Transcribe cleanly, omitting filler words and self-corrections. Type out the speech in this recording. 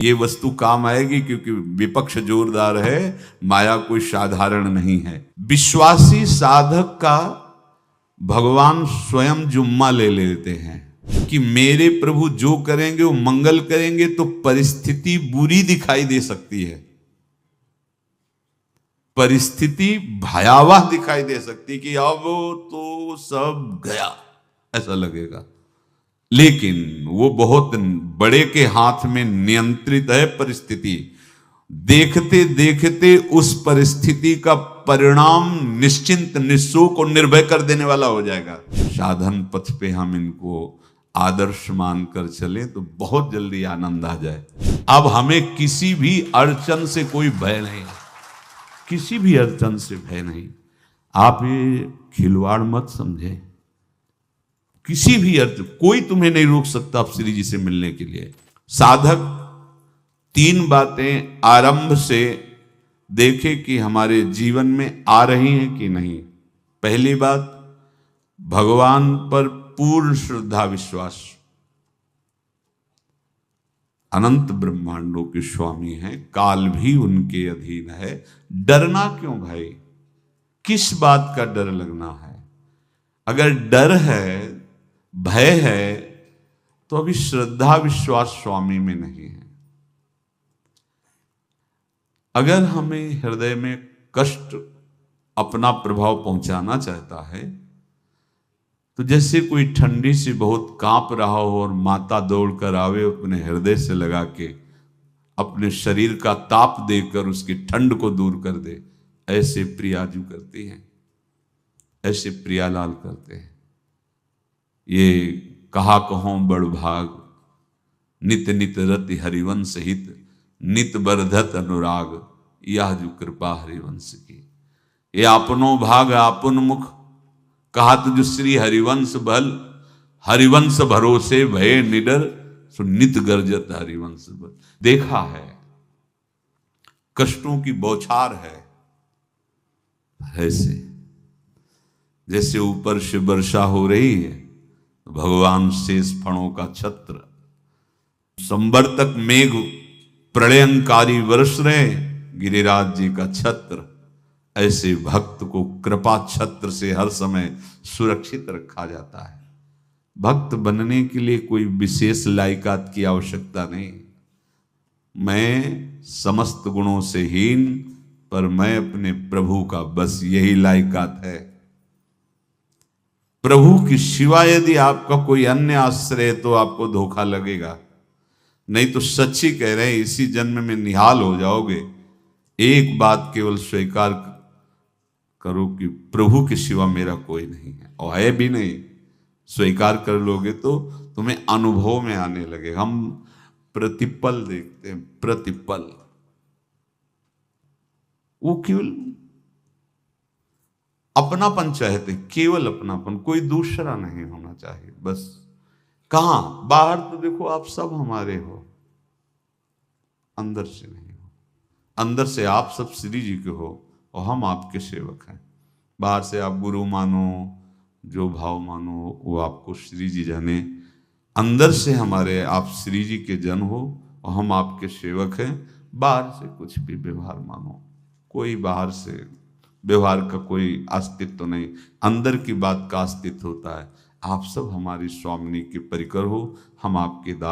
ये वस्तु काम आएगी क्योंकि विपक्ष जोरदार है, माया कोई साधारण नहीं है। विश्वासी साधक का भगवान स्वयं जुम्मा ले लेते हैं कि मेरे प्रभु जो करेंगे वो मंगल करेंगे। तो परिस्थिति बुरी दिखाई दे सकती है, परिस्थिति भयावह दिखाई दे सकती कि अब तो सब गया ऐसा लगेगा, लेकिन वो बहुत बड़े के हाथ में नियंत्रित है परिस्थिति। देखते देखते उस परिस्थिति का परिणाम निश्चिंत निःशोक और निर्भय कर देने वाला हो जाएगा। साधन पथ पे हम इनको आदर्श मानकर चले तो बहुत जल्दी आनंद आ जाए। अब हमें किसी भी अड़चन से कोई भय नहीं, किसी भी अड़चन से भय नहीं। आप ये खिलवाड़ मत समझे, किसी भी अर्थ कोई तुम्हें नहीं रोक सकता आप श्री जी से मिलने के लिए। साधक तीन बातें आरंभ से देखे कि हमारे जीवन में आ रही हैं कि नहीं। पहली बात, भगवान पर पूर्ण श्रद्धा विश्वास। अनंत ब्रह्मांडों के स्वामी हैं, काल भी उनके अधीन है। डरना क्यों भाई, किस बात का डर लगना है? अगर डर है, भय है, तो अभी श्रद्धा विश्वास स्वामी में नहीं है। अगर हमें हृदय में कष्ट अपना प्रभाव पहुंचाना चाहता है तो जैसे कोई ठंडी से बहुत कांप रहा हो और माता दौड़कर आवे, अपने हृदय से लगा के अपने शरीर का ताप देकर उसकी ठंड को दूर कर दे, ऐसे प्रियाजू करती हैं, ऐसे प्रियालाल करते हैं। ये कहा कहो बड़ भाग, नित नित रति हरिवंश हित, नित बरधत अनुराग, यह जो कृपा हरिवंश की। ये आपनो भाग आपन मुख, कहा तुझ श्री हरिवंश बल, हरिवंश भरोसे भय निडर, सो नित गर्जत हरिवंश बल। देखा है कष्टों की बौछार है, ऐसे जैसे ऊपर से वर्षा हो रही है, भगवान शेष फणों का छत्र, संवर्तक मेघ प्रलयंकारी वर्ष रहे, गिरिराज जी का छत्र। ऐसे भक्त को कृपा छत्र से हर समय सुरक्षित रखा जाता है। भक्त बनने के लिए कोई विशेष लायकात की आवश्यकता नहीं। मैं समस्त गुणों से हीन, पर मैं अपने प्रभु का, बस यही लायकात है। प्रभु की सिवा यदि आपका कोई अन्य आश्रय है तो आपको धोखा लगेगा, नहीं तो सच्ची कह रहे हैं इसी जन्म में निहाल हो जाओगे। एक बात केवल स्वीकार करो कि प्रभु के सिवा मेरा कोई नहीं है, और है भी नहीं। स्वीकार कर लोगे तो तुम्हें अनुभव में आने लगे। हम प्रतिपल देखते हैं, प्रतिपल, वो केवल अपनापन चाहते, केवल अपनापन, कोई दूसरा नहीं होना चाहिए बस। कहां बाहर तो देखो आप सब हमारे हो, अंदर से नहीं हो। अंदर से आप सब श्री जी के हो और हम आपके सेवक हैं। बाहर से आप गुरु मानो, जो भाव मानो वो आपको श्री जी जाने। अंदर से हमारे आप श्री जी के जन हो और हम आपके सेवक हैं। बाहर से कुछ भी व्यवहार मानो, कोई बाहर से व्यवहार का कोई अस्तित्व नहीं, अंदर की बात का अस्तित्व होता है। आप सब हमारी स्वामिनी के परिकर हो, हम आपके दास।